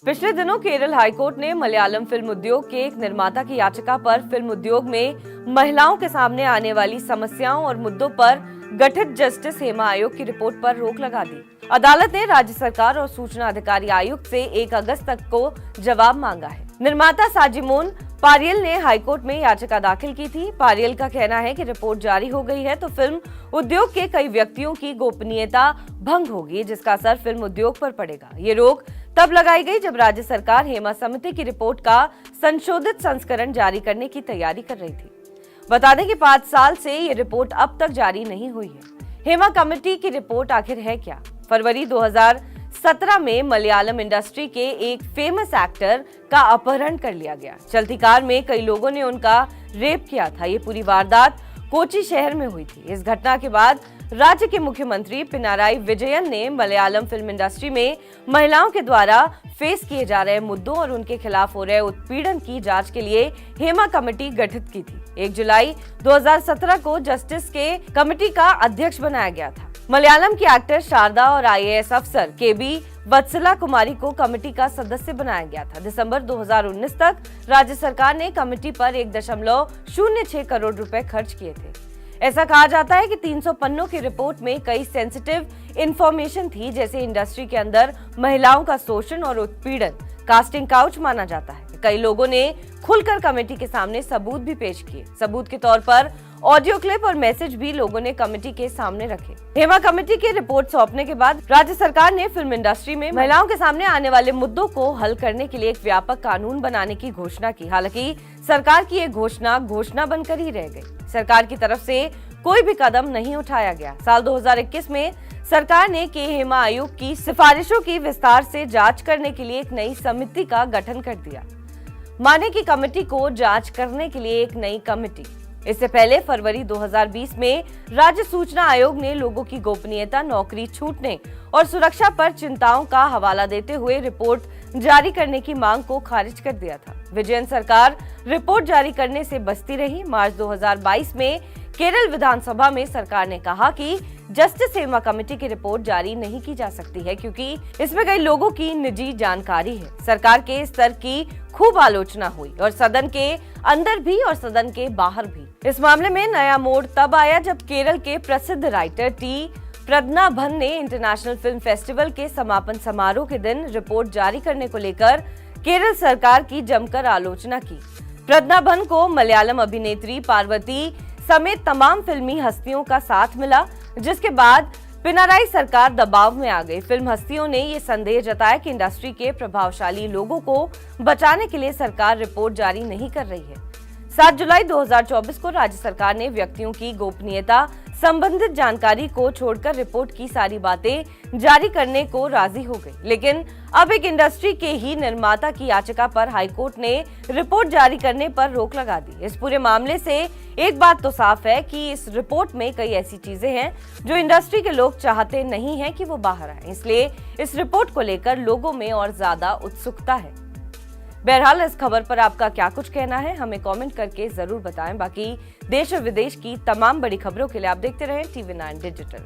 पिछले दिनों केरल हाईकोर्ट ने मलयालम फिल्म उद्योग के एक निर्माता की याचिका पर फिल्म उद्योग में महिलाओं के सामने आने वाली समस्याओं और मुद्दों पर गठित जस्टिस हेमा आयोग की रिपोर्ट पर रोक लगा दी। अदालत ने राज्य सरकार और सूचना अधिकारी आयुक्त से 1 अगस्त तक को जवाब मांगा है। निर्माता साजिमोन पारियल ने हाईकोर्ट में याचिका दाखिल की थी। पारियल का कहना है कि रिपोर्ट जारी हो गई है तो फिल्म उद्योग के कई व्यक्तियों की गोपनीयता भंग होगी, जिसका असर फिल्म उद्योग पर पड़ेगा। ये रोक तब लगाई गई जब राज्य सरकार हेमा समिति की रिपोर्ट का संशोधित संस्करण जारी करने की तैयारी कर रही थी। बता दें कि 5 साल से ये रिपोर्ट अब तक जारी नहीं हुई है। हेमा कमेटी की रिपोर्ट आखिर है क्या? फरवरी 2017 में मलयालम इंडस्ट्री के एक फेमस एक्टर का अपहरण कर लिया गया। चलती कार में कई लोगों ने उनका रेप किया था। ये पूरी वारदात कोची शहर में हुई थी। इस घटना के बाद राज्य के मुख्यमंत्री पिनाराई विजयन ने मलयालम फिल्म इंडस्ट्री में महिलाओं के द्वारा फेस किए जा रहे मुद्दों और उनके खिलाफ हो रहे उत्पीड़न की जांच के लिए हेमा कमेटी गठित की थी। 1 जुलाई 2017 को जस्टिस के कमेटी का अध्यक्ष बनाया गया था। मलयालम की एक्टर शारदा और IAS अफसर KB वत्सला कुमारी को कमेटी का सदस्य बनाया गया था। दिसंबर 2019 तक राज्य सरकार ने कमेटी पर 1.06 करोड़ रुपए खर्च किए थे। ऐसा कहा जाता है कि 300 पन्नों की रिपोर्ट में कई सेंसिटिव इंफॉर्मेशन थी, जैसे इंडस्ट्री के अंदर महिलाओं का शोषण और उत्पीड़न कास्टिंग काउच माना जाता है। कई लोगों ने खुलकर कमेटी के सामने सबूत भी पेश किए। सबूत के तौर पर ऑडियो क्लिप और मैसेज भी लोगों ने कमेटी के सामने रखे। हेमा कमेटी की रिपोर्ट सौंपने के बाद राज्य सरकार ने फिल्म इंडस्ट्री में महिलाओं के सामने आने वाले मुद्दों को हल करने के लिए एक व्यापक कानून बनाने की घोषणा की। हालांकि सरकार की ये घोषणा बनकर ही रह गई। सरकार की तरफ से कोई भी कदम नहीं उठाया गया। साल 2021 में सरकार ने हेमा आयोग की सिफारिशों की विस्तार से जांच करने के लिए एक नई समिति का गठन कर दिया। माने की कमेटी को जांच करने के लिए एक नई कमेटी। इससे पहले फरवरी 2020 में राज्य सूचना आयोग ने लोगों की गोपनीयता, नौकरी छूटने और सुरक्षा पर चिंताओं का हवाला देते हुए रिपोर्ट जारी करने की मांग को खारिज कर दिया था। विजयन सरकार रिपोर्ट जारी करने से बचती रही। मार्च 2022 में केरल विधानसभा में सरकार ने कहा कि जस्टिस हेमा कमेटी की रिपोर्ट जारी नहीं की जा सकती है क्योंकि इसमें कई लोगों की निजी जानकारी है। सरकार के इस तर्क की खूब आलोचना हुई और सदन के अंदर भी और सदन के बाहर भी। इस मामले में नया मोड़ तब आया जब केरल के प्रसिद्ध राइटर टी प्रद्नाभन ने इंटरनेशनल फिल्म फेस्टिवल के समापन समारोह के दिन रिपोर्ट जारी करने को लेकर केरल सरकार की जमकर आलोचना की। प्रद्नाभन को मलयालम अभिनेत्री पार्वती समेत तमाम फिल्मी हस्तियों का साथ मिला, जिसके बाद पिनाराई सरकार दबाव में आ गई। फिल्म हस्तियों ने ये संदेह जताया कि इंडस्ट्री के प्रभावशाली लोगों को बचाने के लिए सरकार रिपोर्ट जारी नहीं कर रही है। 7 जुलाई 2024 को राज्य सरकार ने व्यक्तियों की गोपनीयता संबंधित जानकारी को छोड़कर रिपोर्ट की सारी बातें जारी करने को राजी हो गई। लेकिन अब एक इंडस्ट्री के ही निर्माता की याचिका पर हाईकोर्ट ने रिपोर्ट जारी करने पर रोक लगा दी। इस पूरे मामले से एक बात तो साफ है कि इस रिपोर्ट में कई ऐसी चीजें हैं जो इंडस्ट्री के लोग चाहते नहीं हैं कि वो बाहर आए। इसलिए इस रिपोर्ट को लेकर लोगों में और ज्यादा उत्सुकता है। बहरहाल इस खबर पर आपका क्या कुछ कहना है, हमें कमेंट करके जरूर बताएं। बाकी देश और विदेश की तमाम बड़ी खबरों के लिए आप देखते रहें TV9 डिजिटल।